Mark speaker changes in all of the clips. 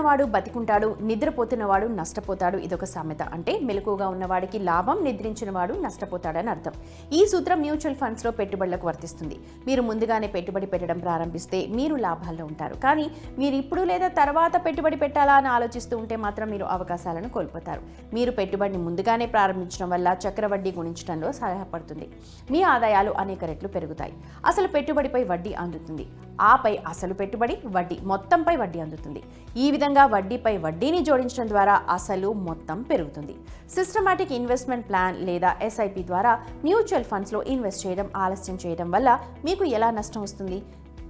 Speaker 1: ఉన్నవాడు బతికుంటాడు, నిద్రపోతున్నవాడు నష్టపోతాడు. ఇదొక సామెత. అంటే మెలకువగా ఉన్నవాడికి లాభం, నిద్రించిన వాడు నష్టపోతాడని అర్థం. ఈ సూత్రం మ్యూచువల్ ఫండ్స్లో పెట్టుబడులకు వర్తిస్తుంది. మీరు ముందుగానే పెట్టుబడి పెట్టడం ప్రారంభిస్తే మీరు లాభాల్లో ఉంటారు. కానీ మీరు ఇప్పుడు లేదా తర్వాత పెట్టుబడి పెట్టాలా అని ఆలోచిస్తూ ఉంటే మాత్రం మీరు అవకాశాలను కోల్పోతారు. మీరు పెట్టుబడిని ముందుగానే ప్రారంభించడం వల్ల చక్రవడ్డీ గుణించడంలో సహాయపడుతుంది. మీ ఆదాయాలు అనేక రెట్లు పెరుగుతాయి. అసలు పెట్టుబడిపై వడ్డీ అందుతుంది. ఆపై అసలు పెట్టుబడి, వడ్డీ మొత్తంపై వడ్డీ అందుతుంది. ఈ విధంగా వడ్డీపై వడ్డీని జోడించడం ద్వారా అసలు మొత్తం పెరుగుతుంది. సిస్టమాటిక్ ఇన్వెస్ట్మెంట్ ప్లాన్ లేదా ఎస్ఐపి ద్వారా మ్యూచువల్ ఫండ్స్లో ఇన్వెస్ట్ చేయడం ఆలస్యం చేయడం వల్ల మీకు ఎలా నష్టం వస్తుంది?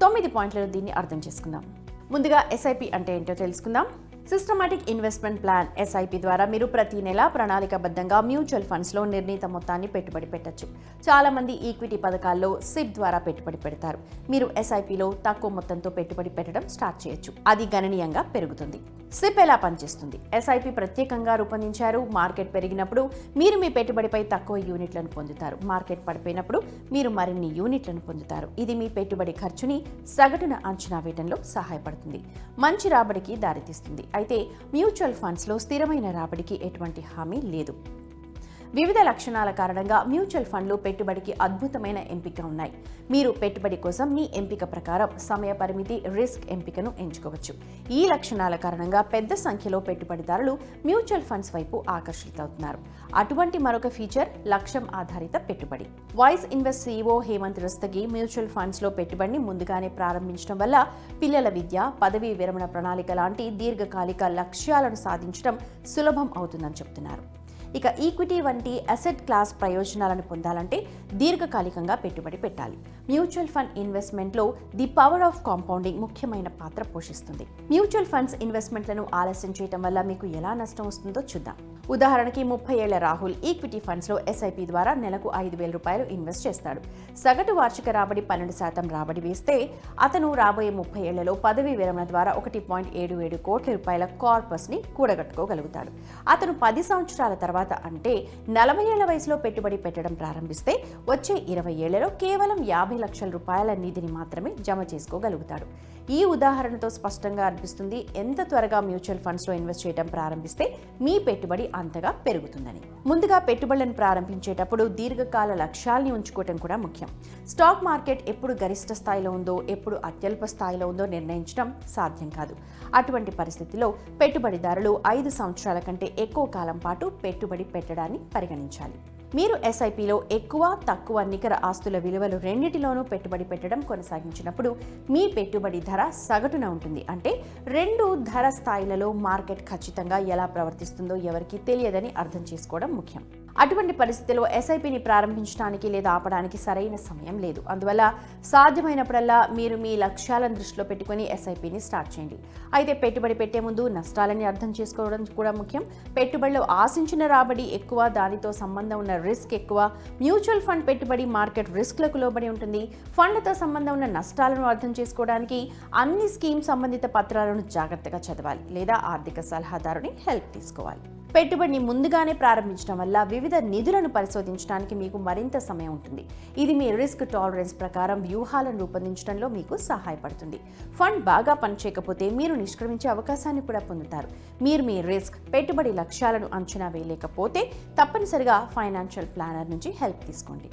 Speaker 1: 9 పాయింట్లలో దీన్ని అర్థం చేసుకుందాం. ముందుగా ఎస్ఐపి అంటే ఏంటో తెలుసుకుందాం. సిస్టమాటిక్ ఇన్వెస్ట్మెంట్ ప్లాన్ ఎస్ఐపి ద్వారా మీరు ప్రతి నెల ప్రణాళికాబద్ధంగా మ్యూచువల్ ఫండ్స్లో నిర్ణీత మొత్తాన్ని పెట్టుబడి పెట్టచ్చు. చాలామంది ఈక్విటీ పథకాల్లో సిప్ ద్వారా పెట్టుబడి పెడతారు. మీరు ఎస్ఐపిలో తక్కువ మొత్తంతో పెట్టుబడి పెట్టడం స్టార్ట్ చేయొచ్చు. అది గణనీయంగా పెరుగుతుంది. సిప్ ఎలా పనిచేస్తుంది? ఎస్ఐపి ప్రత్యేకంగా రూపొందించారు. మార్కెట్ పెరిగినప్పుడు మీరు మీ పెట్టుబడిపై తక్కువ యూనిట్లను పొందుతారు. మార్కెట్ పడిపోయినప్పుడు మీరు మరిన్ని యూనిట్లను పొందుతారు. ఇది మీ పెట్టుబడి ఖర్చుని సగటున అంచనా వేయడంలో సహాయపడుతుంది. మంచి రాబడికి దారితీస్తుంది. అయితే మ్యూచువల్ ఫండ్స్లో స్థిరమైన రాబడికి ఎటువంటి హామీ లేదు. వివిధ లక్షణాల కారణంగా మ్యూచువల్ ఫండ్లు పెట్టుబడికి అద్భుతమైన ఎంపిక ఉన్నాయి. మీరు పెట్టుబడి కోసం మీ ఎంపిక ప్రకారం సమయ పరిమితి, రిస్క్ ఎంపికను ఎంచుకోవచ్చు. ఈ లక్షణాల కారణంగా పెద్ద సంఖ్యలో పెట్టుబడిదారులు మ్యూచువల్ ఫండ్స్ వైపు ఆకర్షితులవుతున్నారు. అటువంటి మరొక ఫీచర్ లక్ష్యం ఆధారిత పెట్టుబడి. Voice invest CEO Hemant Rastogi mutual ఫండ్స్లో పెట్టుబడిని ముందుగానే ప్రారంభించడం వల్ల పిల్లల విద్య, పదవీ విరమణ ప్రణాళిక లాంటి దీర్ఘకాలిక లక్ష్యాలను సాధించడం సులభం అవుతుందని చెబుతున్నారు. ఇక ఈక్విటీ వంటి అసెట్ క్లాస్ ప్రయోజనాలను పొందాలంటే దీర్ఘకాలికంగా పెట్టుబడి పెట్టాలి. మ్యూచువల్ ఫండ్ ఇన్వెస్ట్మెంట్లో ది పవర్ ఆఫ్ కాంపౌండింగ్ ముఖ్యమైన పాత్ర పోషిస్తుంది. మ్యూచువల్ ఫండ్స్ ఇన్వెస్ట్మెంట్లను ఆలస్యం చేయడం వల్ల మీకు ఎలా నష్టం వస్తుందో చూద్దాం. ఉదాహరణకి 30 ఏళ్ల రాహుల్ ఈక్విటీ ఫండ్స్లో ఎస్ఐపి ద్వారా నెలకు 5,000 రూపాయలు ఇన్వెస్ట్ చేస్తాడు. సగటు వార్షిక రాబడి 12% రాబడి వేస్తే అతను రాబోయే 30 ఏళ్లలో పదవీ విరమణ ద్వారా 1.77 కోట్ల రూపాయల కార్పస్ని కూడగట్టుకోగలుగుతాడు. అతను 10 సంవత్సరాల తర్వాత అంటే 40 ఏళ్ల వయసులో పెట్టుబడి పెట్టడం ప్రారంభిస్తే వచ్చే 20 ఏళ్లలో కేవలం 50 లక్షల రూపాయల నిధిని మాత్రమే జమ చేసుకోగలుగుతాడు. ఈ ఉదాహరణతో స్పష్టంగా అనిపిస్తుంది ఎంత త్వరగా మ్యూచువల్ ఫండ్స్లో ఇన్వెస్ట్ చేయడం ప్రారంభిస్తే మీ పెట్టుబడి అంతగా పెరుగుతుందని. ముందుగా పెట్టుబడులను ప్రారంభించేటప్పుడు దీర్ఘకాల లక్ష్యాల్ని ఉంచుకోవటం కూడా ముఖ్యం. స్టాక్ మార్కెట్ ఎప్పుడు గరిష్ట స్థాయిలో ఉందో, ఎప్పుడు అత్యల్ప స్థాయిలో ఉందో నిర్ణయించడం సాధ్యం కాదు. అటువంటి పరిస్థితిలో పెట్టుబడిదారులు 5 సంవత్సరాల కంటే ఎక్కువ కాలం పాటు పెట్టుబడి పెట్టడాన్ని పరిగణించాలి. మీరు ఎస్ఐపిలో ఎక్కువ, తక్కువ నికర ఆస్తుల విలువలు రెండింటిలోనూ పెట్టుబడి పెట్టడం కొనసాగించినప్పుడు మీ పెట్టుబడి ధర సగటున ఉంటుంది. అంటే రెండు ధర స్థాయిలలో మార్కెట్ ఖచ్చితంగా ఎలా ప్రవర్తిస్తుందో ఎవరికీ తెలియదని అర్థం చేసుకోవడం ముఖ్యం. అటువంటి పరిస్థితిలో ఎస్ఐపిని ప్రారంభించడానికి లేదా ఆపడానికి సరైన సమయం లేదు. అందువల్ల సాధ్యమైనప్పుడల్లా మీరు మీ లక్ష్యాలను దృష్టిలో పెట్టుకుని ఎస్ఐపిని స్టార్ట్ చేయండి. అయితే పెట్టుబడి పెట్టే ముందు నష్టాలని అర్థం చేసుకోవడం కూడా ముఖ్యం. పెట్టుబడిలో ఆశించిన రాబడి ఎక్కువ, దానితో సంబంధం ఉన్న రిస్క్ ఎక్కువ. మ్యూచువల్ ఫండ్ పెట్టుబడి మార్కెట్ రిస్క్లకు లోబడి ఉంటుంది. ఫండ్తో సంబంధం ఉన్న నష్టాలను అర్థం చేసుకోవడానికి అన్ని స్కీమ్ సంబంధిత పత్రాలను జాగ్రత్తగా చదవాలి లేదా ఆర్థిక సలహాదారుని హెల్ప్ తీసుకోవాలి. పెట్టుబడిని ముందుగానే ప్రారంభించడం వల్ల వివిధ నిధులను పరిశోధించడానికి మీకు మరింత సమయం ఉంటుంది. ఇది మీ రిస్క్ టాలరెన్స్ ప్రకారం వ్యూహాలను రూపొందించడంలో మీకు సహాయపడుతుంది. ఫండ్ బాగా పనిచేయకపోతే మీరు నిష్క్రమించే అవకాశాన్ని కూడా పొందుతారు. మీరు మీ రిస్క్, పెట్టుబడి లక్ష్యాలను అంచనా వేయలేకపోతే తప్పనిసరిగా ఫైనాన్షియల్ ప్లానర్ నుంచి హెల్ప్ తీసుకోండి.